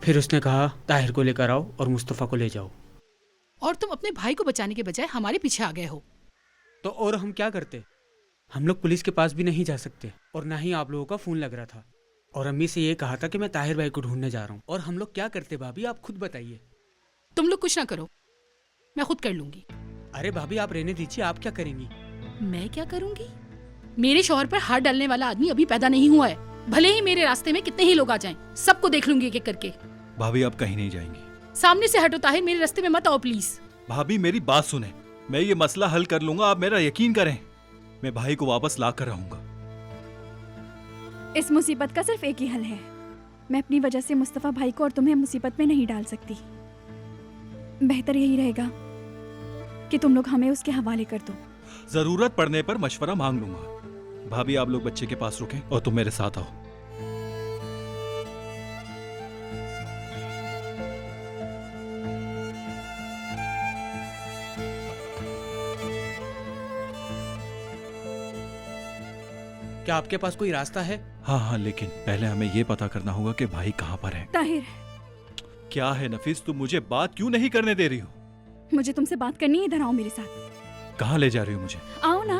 फिर उसने कहा ताहिर को लेकर आओ और मुस्तफ़ा को ले जाओ। और तुम अपने भाई को बचाने के बजाय हमारे पीछे आ गए हो। तो और हम क्या करते? हम लोग पुलिस के पास भी नहीं जा सकते और ना ही आप लोगों का फ़ोन लग रहा था। और अम्मी से ये कहा था कि मैं ताहिर भाई को ढूंढने जा रहा हूँ। और हम लोग क्या करते भाभी, आप खुद बताइए। तुम लोग कुछ ना करो, मैं खुद कर लूंगी। अरे भाभी आप रहने दीजिए, आप क्या करेंगी? मैं क्या करूंगी? मेरे शौहर पर हाथ डालने वाला आदमी अभी पैदा नहीं हुआ है। भले ही मेरे रास्ते में कितने ही लोग आ जाएं, सबको देख लूंगी एक एक करके। भाभी आप कहीं नहीं जाएंगी। सामने से हटो ताहिर, मेरे रास्ते में मत आओ प्लीज। भाभी मेरी बात सुने, मैं ये मसला हल कर लूंगा, आप मेरा यकीन करें। मैं भाई को वापस ला कर रहूंगा। इस मुसीबत का सिर्फ एक ही हल है। मैं अपनी वजह से मुस्तफ़ा भाई को और तुम्हें मुसीबत में नहीं डाल सकती। बेहतर यही रहेगा कि तुम लोग हमें उसके हवाले कर दो। जरूरत पड़ने पर मशवरा मांग लूंगा। भाभी आप लोग बच्चे के पास रुकें और तुम मेरे साथ आओ। क्या आपके पास कोई रास्ता है? हाँ, लेकिन पहले हमें ये पता करना होगा कि भाई कहाँ पर है। ताहिर, क्या है नफीस, तुम मुझे बात क्यों नहीं करने दे रही हो? मुझे तुमसे बात करनी है, इधर आओ मेरे साथ। कहाँ ले जा रही हो मुझे? आओ ना।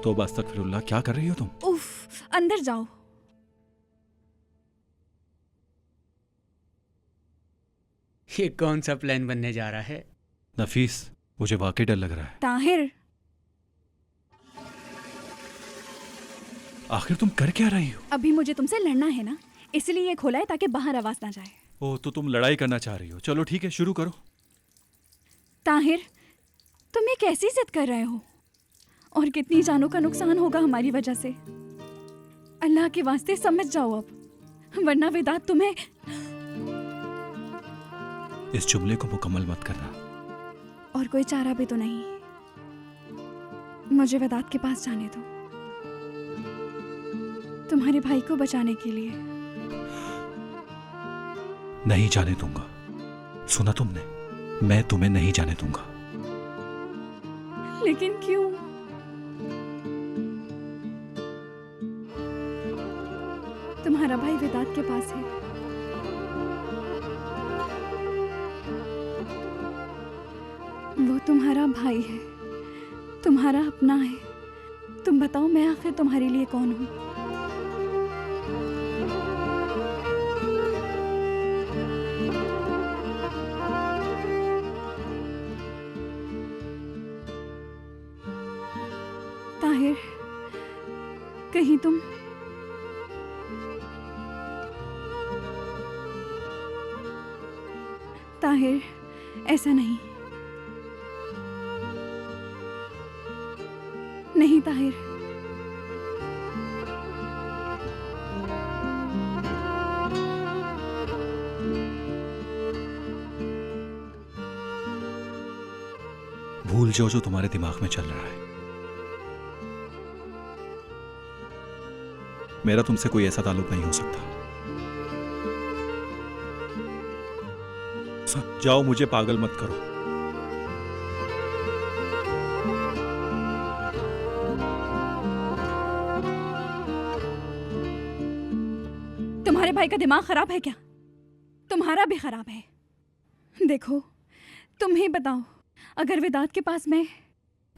तो बस अस्तगफिरुल्लाह, क्या कर रही हो तुम? उफ, अंदर जाओ। ये कौन सा प्लान बनने जा रहा है? नफीस, मुझे वाकई डर लग रहा है। ताहिर, आखिर तुम कर क्या रही हो? अभी मुझे तुमसे लड़ना है ना, इसलिए ये खोला है ताकि बाहर आवाज ना जाए। ओह, तो तुम लड़ाई करना चाह रही हो। चलो ठीक है, शुरू करो। ताहिर, तुम ये कैसी जिद कर रहे हो? और कितनी जानों का नुकसान होगा हमारी वजह से। अल्लाह के वास्ते समझ जाओ अब, वरना वेदात तुम्हें। इस जुमले को मुकम्मल मत करना। और कोई चारा भी तो नहीं, मुझे वेदात के पास जाने दो, तुम्हारे भाई को बचाने के लिए। नहीं जाने दूंगा। सुना तुमने, मैं तुम्हें नहीं जाने दूंगा। लेकिन क्यों? तुम्हारा भाई वेदात के पास है। वो तुम्हारा भाई है, तुम्हारा अपना है। तुम बताओ, मैं आखिर तुम्हारे लिए कौन हूं? ताहिर, कहीं तुम ताहिर, ऐसा नहीं। नहीं ताहिर, भूल जाओ जो तुम्हारे दिमाग में चल रहा है। मेरा तुमसे कोई ऐसा ताल्लुक नहीं हो सकता। जाओ, मुझे पागल मत करो। तुम्हारे भाई का दिमाग खराब है क्या? तुम्हारा भी खराब है। देखो, तुम ही बताओ, अगर वेदात के पास मैं।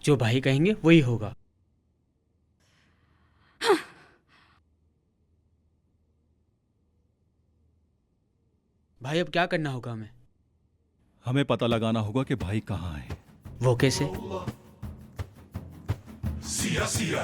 जो भाई कहेंगे वही होगा। हाँ। भाई अब क्या करना होगा हमें? हमें पता लगाना होगा कि भाई कहाँ है। वो कैसे? सिया सिया